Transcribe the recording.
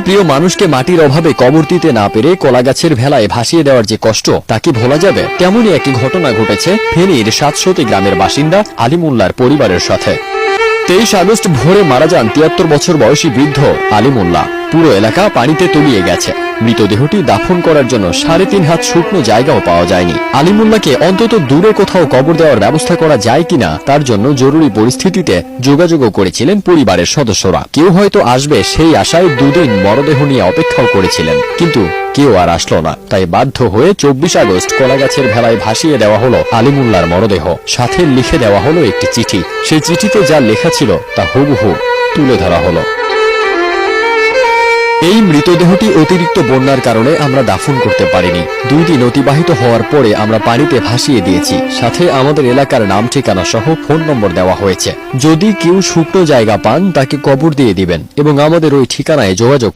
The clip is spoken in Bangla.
প্রিয় মানুষকে মাটির অভাবে কবর দিতে না পেরে কলা গাছের ভেলায় ভাসিয়ে দেওয়ার যে কষ্ট তা কি ভোলা যাবে? তেমনই একটি ঘটনা ঘটেছে ফেনীর ৭০০ গ্রামের বাসিন্দা আলিমুল্লার পরিবারের সাথে। ২৩ আগস্ট ভোরে মারা যান ৭৩ বছর বয়সী বৃদ্ধ আলিমুল্লাহ। পুরো এলাকা পানিতে তলিয়ে গেছে। মৃতদেহটি দাফন করার জন্য ৩.৫ হাত শুকনো জায়গাও পাওয়া যায়নি। আলিমুল্লাহকে অন্তত দূরে কোথাও কবর দেওয়ার ব্যবস্থা করা যায় কিনা তার জন্য জরুরি পরিস্থিতিতে যোগাযোগও করেছিলেন পরিবারের সদস্যরা। কেউ হয়তো আসবে সেই আশায় দুদিন মরদেহ নিয়ে অপেক্ষাও করেছিলেন, কিন্তু কেউ আর আসলো না। তাই বাধ্য হয়ে ২৪ আগস্ট কলাগাছের ভেলায় ভাসিয়ে দেওয়া হলো আলিমুল্লাহর মরদেহ। সাথে লিখে দেওয়া হলো একটি চিঠি। সেই চিঠিতে যা লেখা ছিল তা হুবহু তুলে ধরা হলো। এই মৃতদেহটি অতিরিক্ত বন্যার কারণে আমরা দাফন করতে পারিনি। ২ দিন অতিবাহিত হওয়ার পরে আমরা পানিতে ভাসিয়ে দিয়েছি। সাথে আমাদের এলাকার নাম ঠিকানা সহ ফোন নম্বর দেওয়া হয়েছে। যদি কেউ শুকনো জায়গা পান তাকে কবর দিয়ে দিবেন এবং আমাদের ওই ঠিকানায় যোগাযোগ